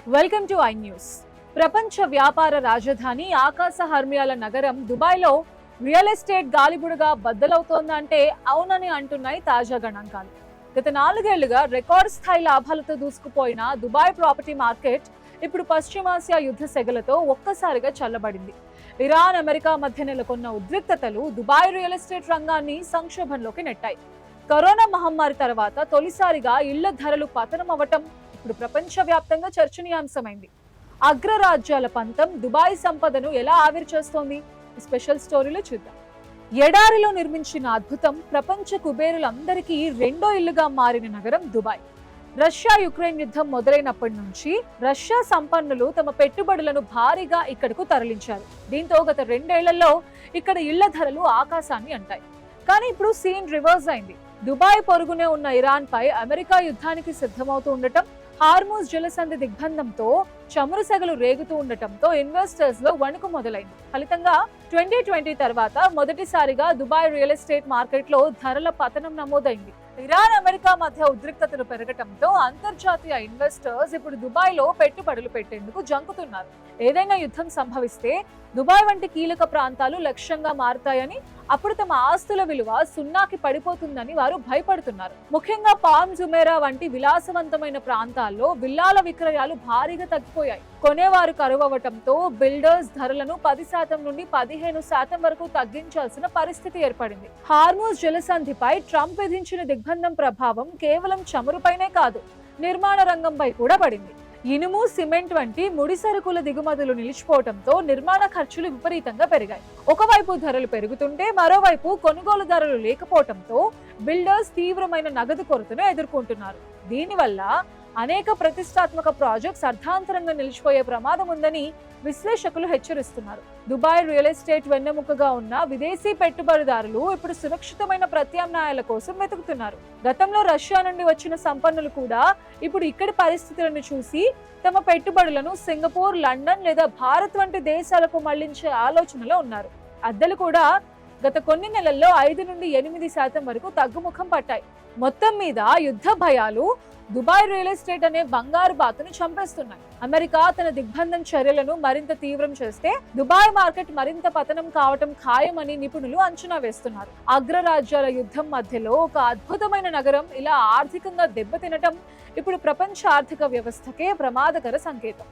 Welcome to I news. ప్రపంచ వ్యాపార రాజధాని ఆకాశ హర్మ్యాల నగరం దుబాయ్లో రియల్ ఎస్టేట్ గాలిబుడగా బద్దలవుతోందంటే అవునని అంటున్నాయి తాజా గణాంకాలు. గత 4 ఏళ్లుగా రికార్డ్ స్థాయి లాభాలతో దూసుకుపోయిన దుబాయ్ ప్రాపర్టీ మార్కెట్ ఇప్పుడు పశ్చిమాసియా యుద్ధ సెగలతో ఒక్కసారిగా చల్లబడింది. ఇరాన్, అమెరికా మధ్య నెలకొన్న ఉద్రిక్తతలు దుబాయ్ రియల్ ఎస్టేట్ రంగాన్ని సంక్షోభంలోకి నెట్టాయి. కరోనా మహమ్మారి తర్వాత తొలిసారిగా ఇళ్ల ధరలు పతనం అవ్వటం ఇప్పుడు ప్రపంచవ్యాప్తంగా చర్చనీయాంశమైంది. అగ్రరాజ్యాల పంతం దుబాయ్ సంపదను ఎలా ఆవిరి చేస్తోంది? స్పెషల్ స్టోరీలో చూద్దాం. ఎడారిలో నిర్మించిన అద్భుతం ప్రపంచ కుబేరులందరికీ రెండో ఇల్లుగా మారిన నగరం దుబాయ్. రష్యా యుక్రెయిన్ యుద్ధం మొదలైనప్పటి నుంచి రష్యా సంపన్నులు తమ పెట్టుబడులను భారీగా ఇక్కడకు తరలించారు. దీంతో గత 2 ఏళ్లలో ఇక్కడ ఇళ్ల ధరలు ఆకాశాన్ని అంటాయి. కానీ ఇప్పుడు సీన్ రివర్స్ అయింది. దుబాయ్ పొరుగునే ఉన్న ఇరాన్ పై అమెరికా యుద్ధానికి సిద్ధమవుతూ ఉండటం, హార్మూజ్ జలసంధి దిగ్బంధంతో చమురు సెగలు రేగుతూ ఉండటంతో ఇన్వెస్టర్స్ లో వణుకు మొదలైంది. ఫలితంగా 2020 తర్వాత మొదటిసారిగా దుబాయ్ రియల్ ఎస్టేట్ మార్కెట్ లో ధరల పతనం నమోదైంది. ఇరాన్, అమెరికా మధ్య ఉద్రిక్తతలు పెరగటంతో అంతర్జాతీయ ఇన్వెస్టర్స్ ఇప్పుడు దుబాయ్ లో పెట్టుబడులు పెట్టేందుకు జంకుతున్నారు. ఏదైనా యుద్ధం సంభవిస్తే దుబాయ్ వంటి కీలక ప్రాంతాలు లక్ష్యంగా మారుతాయని, అప్పుడు తమ ఆస్తుల విలువ సున్నాకి పడిపోతుందని వారు భయపడుతున్నారు. ముఖ్యంగా పామ్ జుమేరా వంటి విలాసవంతమైన ప్రాంతాల్లో విల్లాల విక్రయాలు భారీగా తగ్గిపోయాయి. కొనేవారు కరువవటంతో బిల్డర్స్ ధరలను 10% నుండి 15% వరకు తగ్గించాల్సిన పరిస్థితి ఏర్పడింది. హార్మూజ్ జలసంధిపై ట్రంప్ విధించిన దిగ్బంధం ప్రభావం కేవలం చమురుపైనే కాదు, నిర్మాణ రంగంపై కూడా పడింది. ఇనుము, సిమెంట్ వంటి ముడి సరుకుల దిగుమతులు నిలిచిపోవడంతో నిర్మాణ ఖర్చులు విపరీతంగా పెరిగాయి. ఒకవైపు ధరలు పెరుగుతుంటే మరోవైపు కొనుగోలుదారులు లేకపోవడంతో బిల్డర్స్ తీవ్రమైన నగదు కొరతను ఎదుర్కొంటున్నారు. దీనివల్ల అనేక ప్రతిష్టాత్మక ప్రాజెక్ట్స్ అర్ధాంతరంగా నిలిచిపోయే ప్రమాదం ఉందని విశ్లేషకులు హెచ్చరిస్తున్నారు. దుబాయ్ రియల్ ఎస్టేట్ వెన్నెముకగా ఉన్న విదేశీ పెట్టుబడిదారులు ఇప్పుడు సురక్షితమైన ప్రత్యామ్నాయాల కోసం వెతుకుతున్నారు. గతంలో రష్యా నుండి వచ్చిన సంపన్నులు కూడా ఇప్పుడు ఇక్కడి పరిస్థితులను చూసి తమ పెట్టుబడులను సింగపూర్, లండన్ లేదా భారత్ వంటి దేశాలకు మళ్లించే ఆలోచనలో ఉన్నారు. అద్దెలు కూడా గత కొన్ని నెలల్లో 5 నుండి 8% వరకు తగ్గుముఖం పట్టాయి. మొత్తం మీద యుద్ధ భయాలు దుబాయ్ రియల్ ఎస్టేట్ అనే బంగారు బాతును చంపేస్తున్నాయి. అమెరికా తన దిగ్బంధం చర్యలను మరింత తీవ్రం చేస్తే దుబాయ్ మార్కెట్ మరింత పతనం కావటం ఖాయమని నిపుణులు అంచనా వేస్తున్నారు. అగ్రరాజ్యాల యుద్ధం మధ్యలో ఒక అద్భుతమైన నగరం ఇలా ఆర్థికంగా దెబ్బతినటం ఇప్పుడు ప్రపంచ ఆర్థిక వ్యవస్థకే ప్రమాదకర సంకేతం.